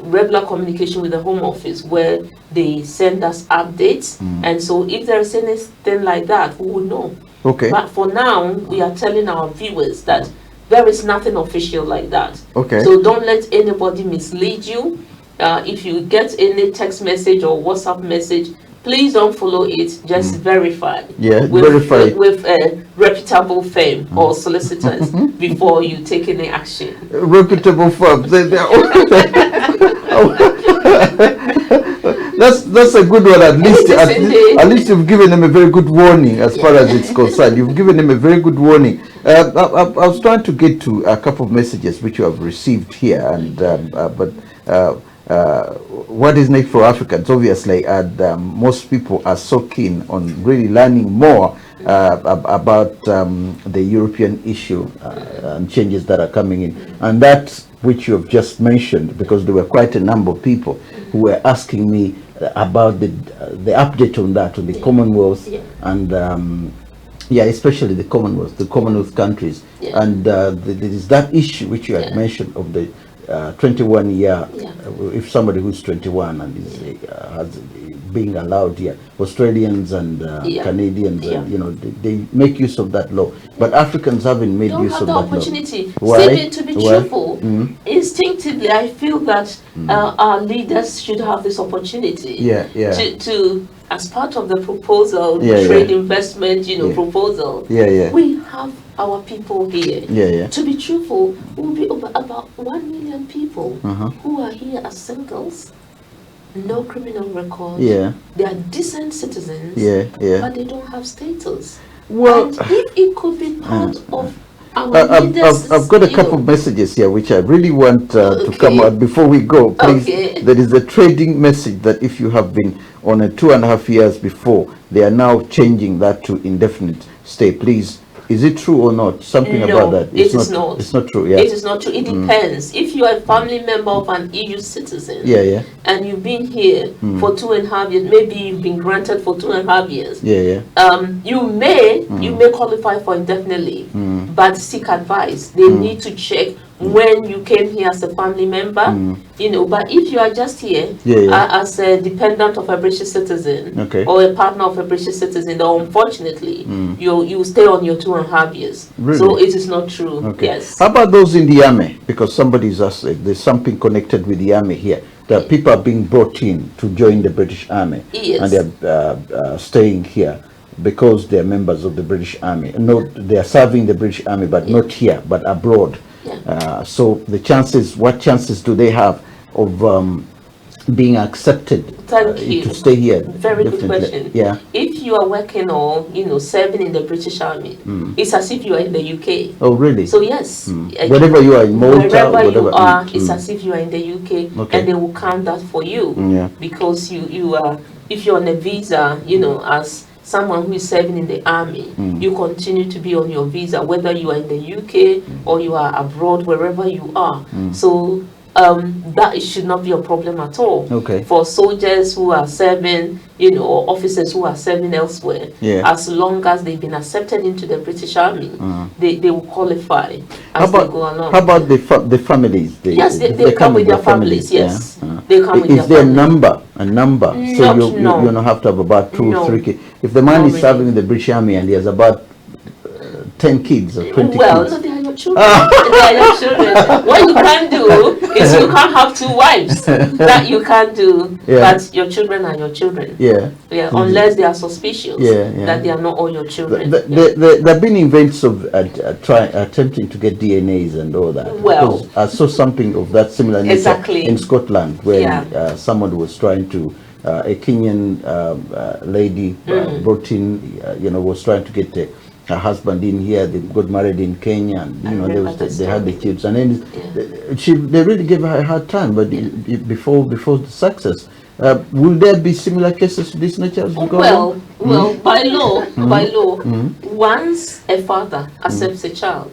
regular communication with the Home Office where they send us updates, and so if there is anything like that, we will know. But for now, we are telling our viewers that there is nothing official like that. So don't let anybody mislead you. If you get any text message or WhatsApp message, please don't follow it. Just verify. With a reputable firm or solicitors before you take any action. Reputable firms. That's a good one. At least you've given them a very good warning as far as it's concerned. You've given them a very good warning. I was trying to get to a couple of messages which you have received here, and what is next for Africans, obviously, and most people are so keen on really learning more about the European issue and changes that are coming in, and that which you have just mentioned, because there were quite a number of people who were asking me about the update on that, on the Commonwealth, and especially the Commonwealth countries, and there is that issue which you had mentioned of the 21 year, if somebody who's 21 and is has being allowed here, Australians and Canadians, and, they make use of that law, but Africans haven't made use of that law. Why? To be truthful, instinctively, I feel that our leaders should have this opportunity to as part of the proposal, trade investment, proposal, we have our people here. To be truthful, will be over about 1 million people who are here as singles, no criminal record. They are decent citizens, but they don't have status. Well, and if it could be part of I've got a couple of messages here which I really want to come out before we go. Please, there is a trading message that if you have been on a 2.5 years before, they are now changing that to indefinite stay. Please, is it true or not? Something about that? It is not. It's not true. It is not true. It depends. If you are a family member of an EU citizen, and you've been here for 2.5 years, maybe you've been granted for 2.5 years. You may qualify for indefinite leave, but seek advice. They need to check when you came here as a family member, but if you are just here as a dependent of a British citizen or a partner of a British citizen, then unfortunately you stay on your 2.5 years. Really? So it is not true. Yes. How about those in the army? Because somebody's asked if there's something connected with the army here. That people are being brought in to join the British Army, and they're staying here because they're members of the British Army. No, they are serving the British Army, but not here, but abroad. So the chances, what chances do they have of being accepted to stay here? Very good question. If you are working or serving in the British Army, it's as if you are in the UK. Oh, really? So yes, wherever you are in Malta, wherever you are, it's as if you are in the UK, and they will count that for you because you are. If you're on a visa, as someone who is serving in the army, you continue to be on your visa, whether you are in the UK or you are abroad, wherever you are. So that should not be a problem at all. Okay. For soldiers who are serving, or officers who are serving elsewhere, as long as they've been accepted into the British Army, they will qualify as they go along. How about the families? Yes, they come with their families. Yes, they come with their families. Is there a number? So you don't have to have about 2 or 3 kids. If the man is serving in the British Army and he has about 10 kids or 20 kids. Well, no, they are your children. They are your children. What you can do is you can't have 2 wives. That you can't do. But your children are your children. Yeah. Unless they are suspicious that they are not all your children. There have been events of attempting to get DNAs and all that. Well, I saw something of that similar nature in Scotland, where someone was trying to. A Kenyan lady brought in, was trying to get her husband in here. They got married in Kenya, and they had the kids, and then they really gave her a hard time. But before the success, will there be similar cases of this nature as we go on? Well, by law, once a father accepts a child,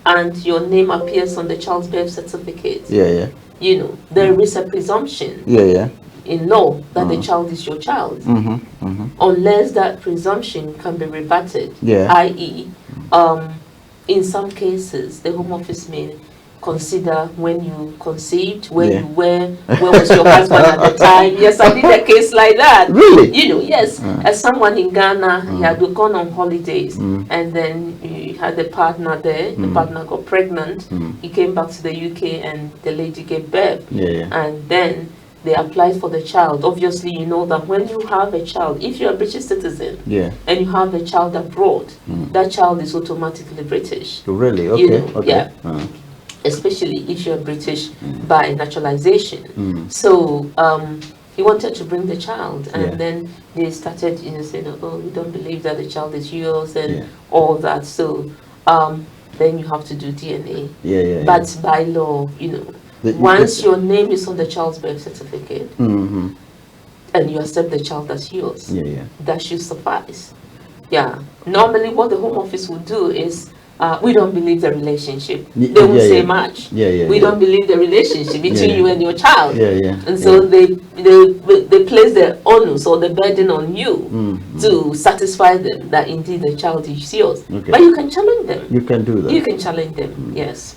and your name appears on the child's birth certificate, there is a presumption. In law that the child is your child, unless that presumption can be rebutted, i.e., in some cases the Home Office may consider when you conceived, where was your husband at the time. Yes, I did a case like that. Really? Yes. As someone in Ghana, he had gone on holidays, and then he had a partner there. The partner got pregnant. He came back to the UK, and the lady gave birth. And then they applied for the child. Obviously, you know that when you have a child, if you're a British citizen and you have a child abroad, that child is automatically British. Really? Okay. Especially if you're British by naturalization. So he wanted to bring the child, and then they started, saying, "Oh, we don't believe that the child is yours," and all that. So then you have to do DNA. But by law, once your name is on the child's birth certificate and you accept the child as yours, that should suffice. Normally what the Home Office would do is, we don't believe the relationship. They won't say much. We don't believe the relationship between you and your child. And so they place the onus or the burden on you to satisfy them that indeed the child is yours. But you can challenge them. You can do that. You can challenge them, yes.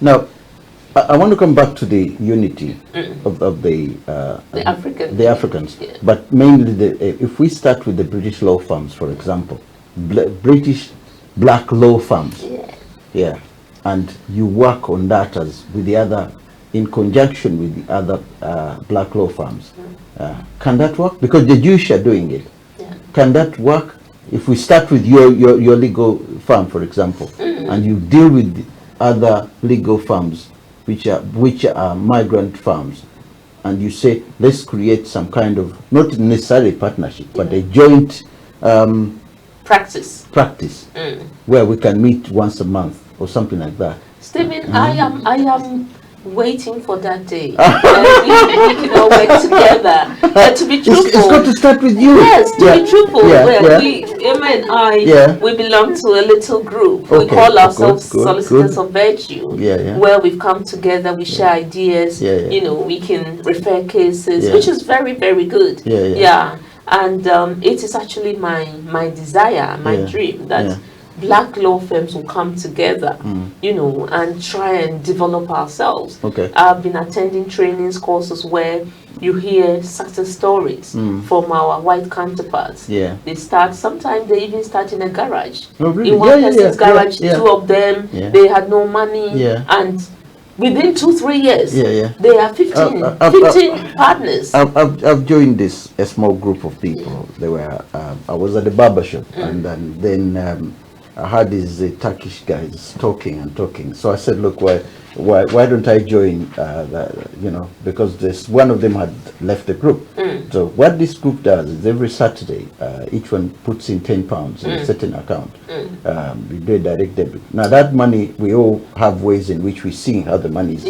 Now, I want to come back to the unity of the Africans, but mainly if we start with the British law firms, for example, British black law firms, and you work on that with the other, in conjunction with the other black law firms. Can that work? Because the Jewish are doing it. Can that work? If we start with your legal firm, for example, and you deal with the other legal firms, which are migrant firms, and you say, let's create some kind of, not necessarily partnership, but a joint practice where we can meet once a month or something like that. Stephen, I am waiting for that day. We can all work together. To be truthful, it's got to start with you. Yes, to be truthful, Emma and I, we belong to a little group. We call ourselves Solicitors of Virtue, where we've come together, we share ideas, we can refer cases, which is very, very good. And it is actually my desire, my dream, that black law firms will come together, and try and develop ourselves. I've been attending trainings, courses where you hear success stories from our white counterparts. They start, sometimes they even start in a garage. Oh, really? In one person's garage, 2 of them, they had no money, and within 2-3 years, they are 15 partners. I've joined a small group of people. They were I was at the barber shop, and then I heard these Turkish guys talking. So I said, look, why don't I join? Because one of them had left the group. So what this group does is every Saturday, each one puts in £10 in a certain account. We do a direct debit. Now that money, we all have ways in which we see how the money is.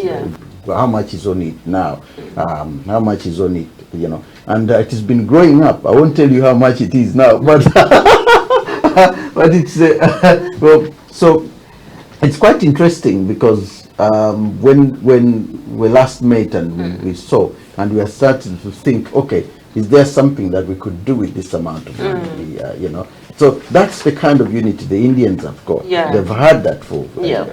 How much is on it now? How much is on it? And it has been growing up. I won't tell you how much it is now, but but it's so it's quite interesting because when we last met and we saw, and we are starting to think, okay, is there something that we could do with this amount of money? You know, so that's the kind of unity the Indians have got. Yeah. They've had that for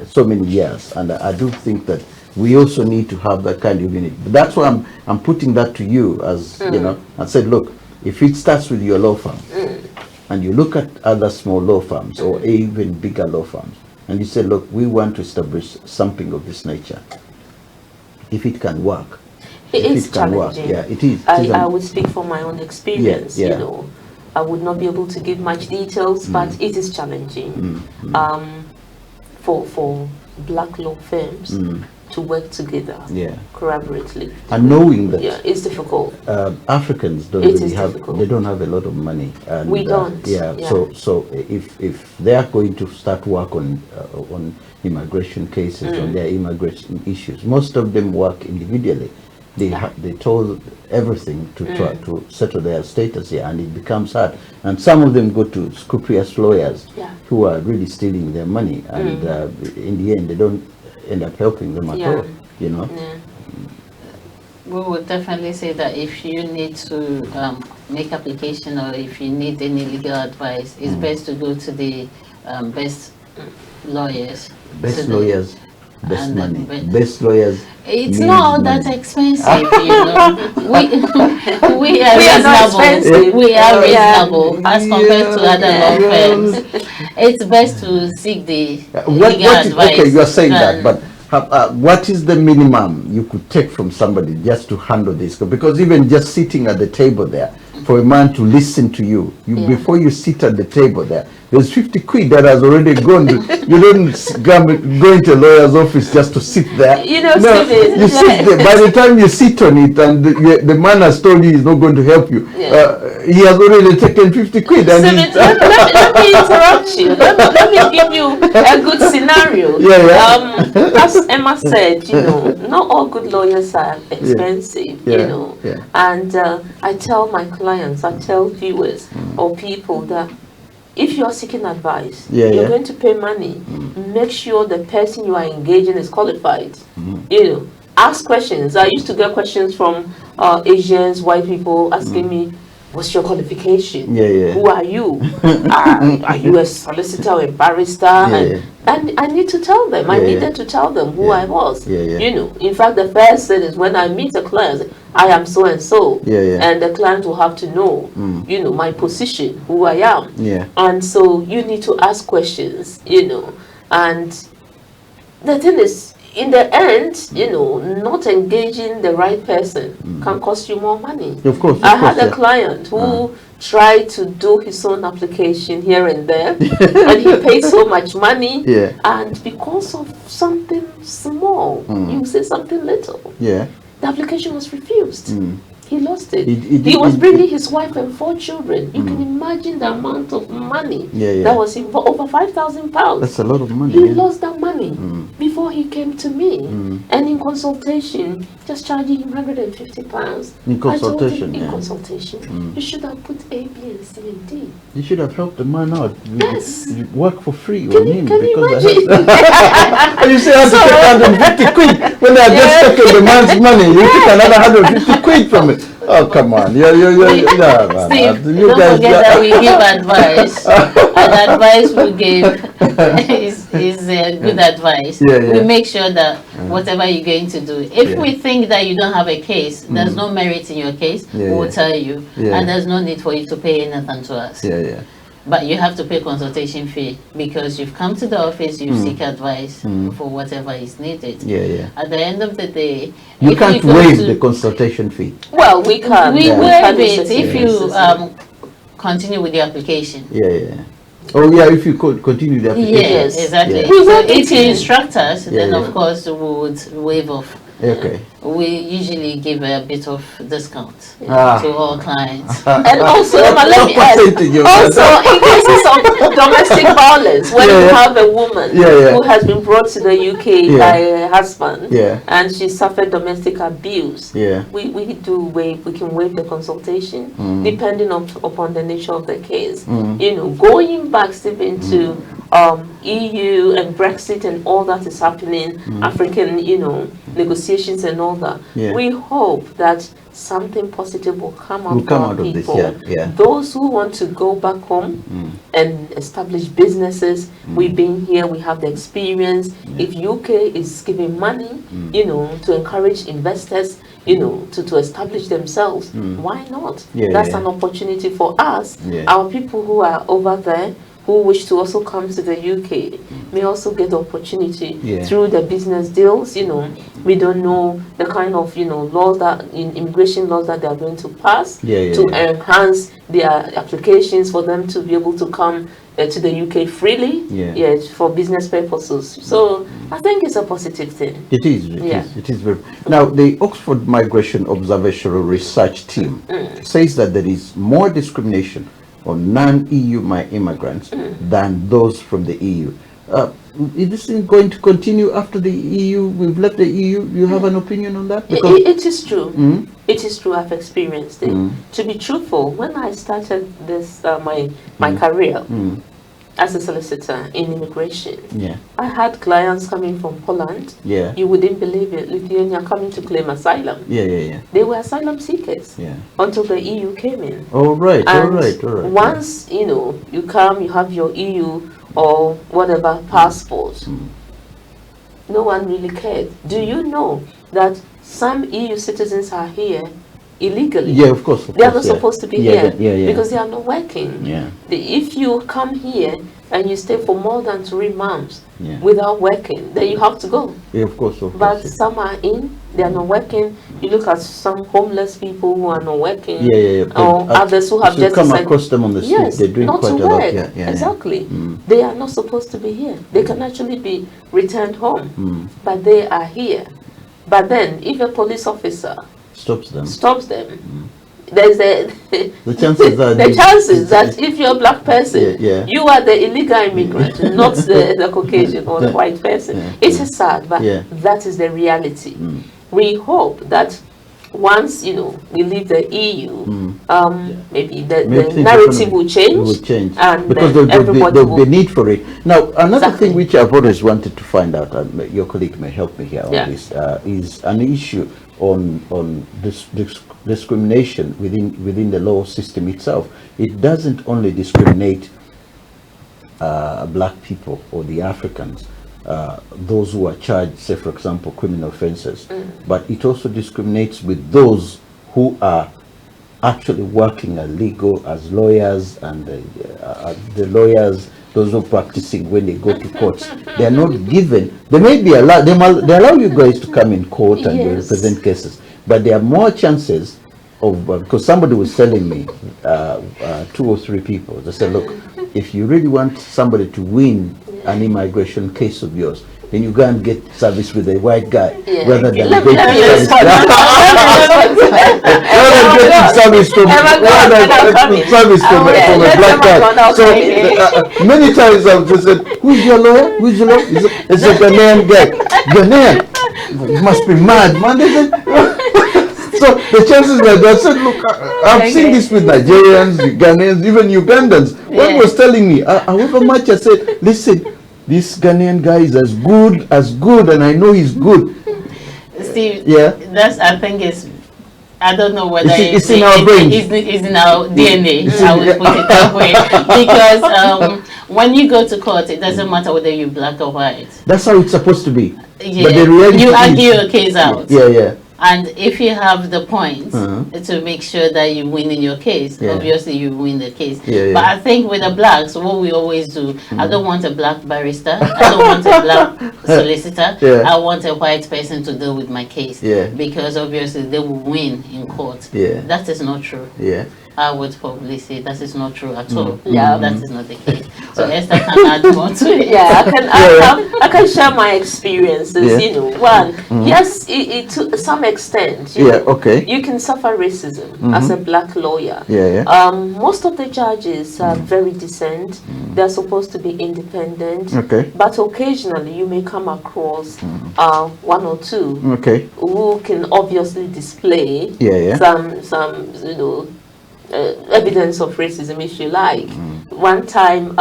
so many years, and I do think that we also need to have that kind of unity. But that's why I'm putting that to you, as you know, and said, look, if it starts with your law firm, and you look at other small law firms or even bigger law firms, and you say, look, we want to establish something of this nature. If it can work, it is challenging. Yeah, it is. I would speak from my own experience. Yeah. You know, I would not be able to give much details, but it is challenging for black law firms to work together, collaboratively. And knowing that, it's difficult. Africans don't really have. They don't have a lot of money. And, we don't. So if they are going to start work on immigration cases, on their immigration issues, most of them work individually. They told everything to try to settle their status here, and it becomes hard. And some of them go to scrupulous lawyers who are really stealing their money, and in the end, they don't end up helping them at all. You know. We would definitely say that if you need to make application, or if you need any legal advice, it's best to go to the best lawyers. Best lawyers. Best money. Best lawyers. It's not that expensive, you know. We are reasonable. We are reasonable as compared to other law firms. It's best to seek the legal advice. Okay, you are saying that, but what is the minimum you could take from somebody just to handle this? Because even just sitting at the table there, for a man to listen to you, before you sit at the table there's 50 quid that has already gone. You don't go into a lawyer's office just to sit there. You know, no, you sit there. By the time you sit on it, and the man has told you he's not going to help you, he has already taken 50 quid. And let me interrupt you. Let me give you a good scenario. As Emma said, you know, not all good lawyers are expensive, you know. And I tell my clients, I tell viewers or people that if you are seeking advice, you're going to pay money. Make sure the person you are engaging is qualified. You know, ask questions. I used to get questions from Asians, white people asking me, what's your qualification? Who are you? Are you a solicitor or a barrister? And I need to tell them. I needed to tell them who I was. You know, in fact, the first thing is when I meet a client, I am so and so, and the client will have to know, you know, my position, who I am. And so you need to ask questions, you know. And the thing is, in the end, you know, not engaging the right person can cost you more money. Of course. I had a client who tried to do his own application here and there, and he paid so much money, and because of something small, you say something little, the application was refused. He lost it. He was bringing his wife and 4 children. You can imagine the amount of money that was involved, over £5,000. That's a lot of money. He lost that money before he came to me. And in consultation, just charging him £150. In consultation, in consultation, you should have put A, B, and C, and D. You should have helped the man out. Yes. You work for free Can on him. you because imagine? You say I have to take 150 quid when they are just taking the man's money. You take another 150 quid from it. Oh, come on. Steve, don't forget that we give advice. And advice we give is good advice. We make sure that whatever you're going to do, if we think that you don't have a case, there's no merit in your case, we will tell you. And there's no need for you to pay anything to us. But you have to pay consultation fee because you've come to the office, you seek advice for whatever is needed. At the end of the day, you can't waive the consultation fee. Well, we can. We waive it if you continue with the application. Oh yeah, if you could continue the application. Yes, exactly. So if you instruct us, then of course we would waive off. We usually give a bit of discount to all clients. And also, let me add, also in cases of domestic violence, when you have a woman who has been brought to the UK by her husband and she suffered domestic abuse, we can waive the consultation depending upon the nature of the case. You know, going back, Stephen, to EU and Brexit and all that is happening, African, negotiations and all that. Yeah. We hope that something positive will come out, out of of this, people. yeah. Those who want to go back home and establish businesses, we've been here, we have the experience. If UK is giving money, to encourage investors, to establish themselves, why not? That's an opportunity for us. Our people who are over there, who wish to also come to the UK, may also get the opportunity through the business deals. We don't know the kind of laws that immigration laws that they are going to pass to enhance their applications for them to be able to come to the UK freely, for business purposes. So I think it's a positive thing. It is. It is very. Now, the Oxford Migration Observational Research Team says that there is more discrimination on non-EU immigrants than those from the EU. Is this going to continue after the EU? We've left the EU. You have an opinion on that? It is true. It is true. I've experienced it. To be truthful, when I started this my career as a solicitor in immigration, I had clients coming from Poland. You wouldn't believe it. Lithuania coming to claim asylum. They were asylum seekers until the EU came in. All right. Once you come, you have your EU or whatever passport. No one really cared. Do you know that some EU citizens are here illegally? Yeah, of course. They are not supposed to be here because they are not working. If you come here and you stay for more than 3 months without working, then you have to go. Yeah, of course. But some are in, they are not working. You look at some homeless people who are not working, or others who have just come across them on the street. They're doing not quite to a lot. work. Exactly. They are not supposed to be here. They can actually be returned home, but they are here. But then, if a police officer stops them, there's the chances are that if you're a black person, you are the illegal immigrant, not the Caucasian or the white person. It is sad, but that is the reality. We hope that once we leave the EU, maybe the narrative will change, and because there'll be need for it. Now, another thing which I've always wanted to find out, and your colleague may help me here on this, is an issue on this discrimination within the law system itself. It doesn't only discriminate black people or the Africans, those who are charged, say for example, criminal offenses, but it also discriminates with those who are actually working as legal, as lawyers, and the lawyers, those who are practicing when they go to courts. They are not given, they may be allowed, they allow you guys to come in court and represent cases, but there are more chances of, because somebody was telling me, 2 or 3 people, they said, look, if you really want somebody to win an immigration case of yours, then you go and get service with a white guy rather than getting service from a black guy. So many times I've just said, who's your lawyer? Who's your lawyer? It's a Ghanaian guy. Ghanaian, you must be mad, man. So the chances were that I said, look, I've seen this with Nigerians, Ghanaians, even Ugandans. One was telling me, however much I said, listen, this Ghanaian guy is as good, and I know he's good. Steve, that's, I think it's, I don't know whether it's in our brain. It's in our DNA, I would put it that way. Because when you go to court, it doesn't matter whether you're black or white. That's how it's supposed to be. But the reality you argue your case out. Yeah. And if you have the points to make sure that you win in your case, obviously you win the case. But I think with the blacks, what we always do, I don't want a black barrister, I don't want a black solicitor, I want a white person to deal with my case. Because obviously they will win in court. That is not true. I would probably say that is not true at all. That is not the case. So Esther can add more to it. I can share my experiences. One, yes, to some extent, you can suffer racism as a black lawyer. Most of the judges are very decent. They're supposed to be independent. But occasionally you may come across 1 or 2 who can obviously display some evidence of racism, if you like. One time,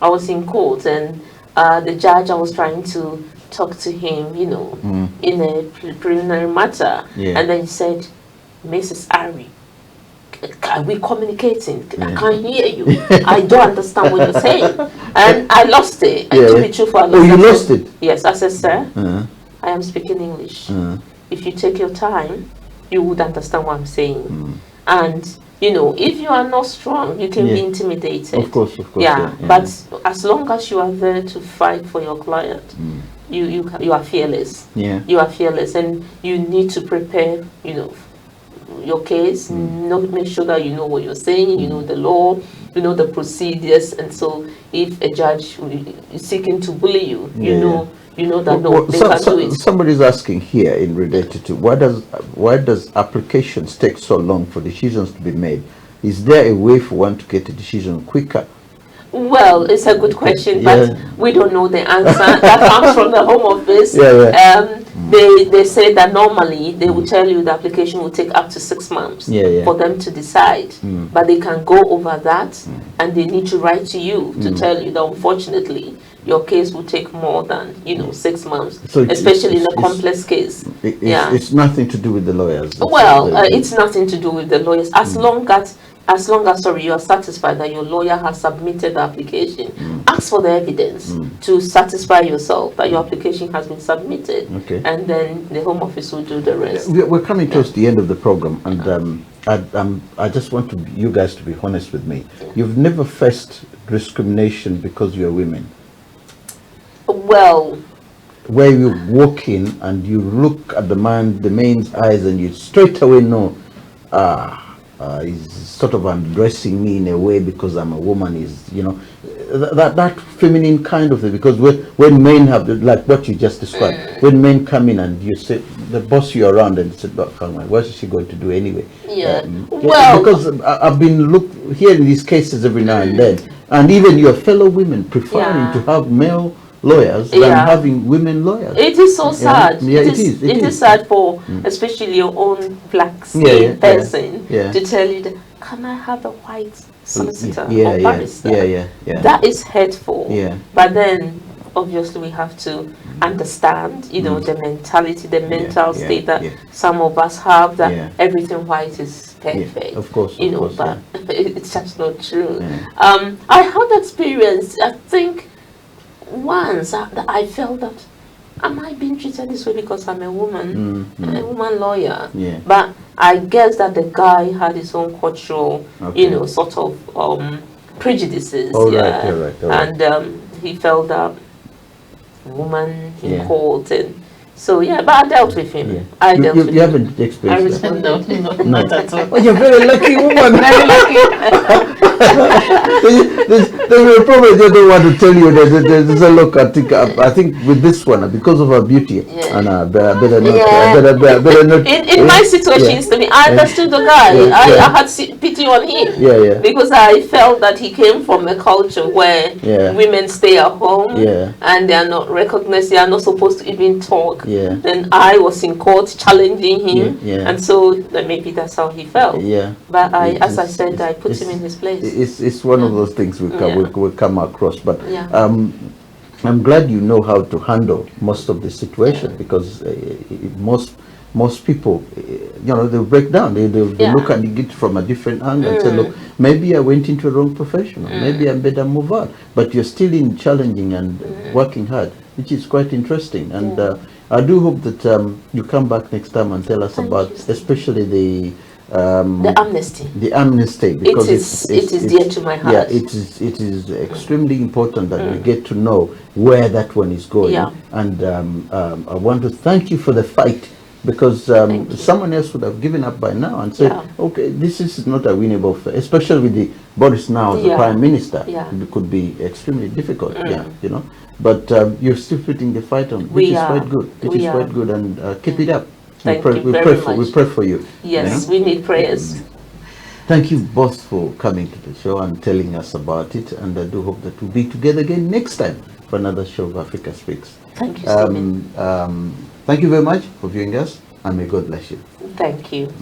I was in court, and the judge, I was trying to talk to him, you know, in a preliminary matter. Yeah. And then he said, Mrs. Aryee, are we communicating? I can't hear you. I don't understand what you're saying. And I lost it. I took it through for a Oh, you lost it? Yes, I said, sir, I am speaking English. If you take your time, you would understand what I'm saying. And, you know, if you are not strong, you can be intimidated. Of course. Yeah, but as long as you are there to fight for your client, you are fearless. Yeah. You are fearless, and you need to prepare, you know, your case, make sure that you know what you're saying, you know the law, you know the procedures, and so if a judge is seeking to bully you, you know that they can do it. Somebody's asking here in related to why does applications take so long for decisions to be made? Is there a way for one to get a decision quicker? Well, it's a good question, but we don't know the answer. That comes from the Home Office. They say that normally they will tell you the application will take up to 6 months for them to decide, but they can go over that, and they need to write to you to tell you that unfortunately your case will take more than 6 months, so especially in a complex case. It's nothing to do with the lawyers. It's nothing to do with the lawyers, as long as you are satisfied that your lawyer has submitted the application. Ask for the evidence to satisfy yourself that your application has been submitted, and then the Home Office will do the rest. We're coming towards the end of the program, and I just want you guys to be honest with me. You've never faced discrimination because you're women? Well, where you walk in and you look at the man's eyes, and you straight away know, he's sort of undressing me in a way because I'm a woman, is that feminine kind of thing. Because when men have like what you just described, when men come in and you say, the boss you around, and said, what is she going to do anyway? Because I've been hearing these cases every now and then, and even your fellow women preferring to have male lawyers than having women lawyers. It is so sad. It is sad for especially your own black skin person to tell you that, can I have a white solicitor or barrister? That is hurtful. But then obviously we have to understand, the mentality, the mental state that some of us have, that everything white is perfect. Of course, but it's just not true. I had experience, I think, once I felt that, am I being treated this way because I'm a woman, a woman lawyer? But I guess that the guy had his own cultural, sort of prejudices. And he felt that woman in court, and so but I dealt with him. I dealt with him. You haven't experienced that? No, not at all. Oh, you're a very lucky woman. Very lucky. They probably don't want to tell you that there's a look. I think with this one, because of her beauty, and better not. In my situations, to me, I understood the guy. I had pity on him. Because I felt that he came from a culture where women stay at home and they are not recognized. They are not supposed to even talk. Then I was in court challenging him, and so maybe that's how he felt. But as I said, I put him in his place. It's one of those things we come across, but I'm glad you know how to handle most of the situation, because most people, they break down. They look at it from a different angle and say, look, maybe I went into a wrong profession, maybe I better move on. But you're still in challenging and working hard, which is quite interesting. And I do hope that you come back next time and tell us about, especially the amnesty. The amnesty, because it is dear to my heart. It is extremely important that we get to know where that one is going. And I want to thank you for the fight, because someone else would have given up by now and said, okay, this is not a winnable fight, especially with the Boris now as the Prime Minister. It could be extremely difficult. But you're still putting the fight on, which is quite good. It is quite good, and keep it up. We pray for you. Yes, we need prayers. Thank you both for coming to the show and telling us about it, and I do hope that we'll be together again next time for another show of Africa Speaks. Thank you, Stephen. Thank you very much for viewing us, and may God bless you. Thank you.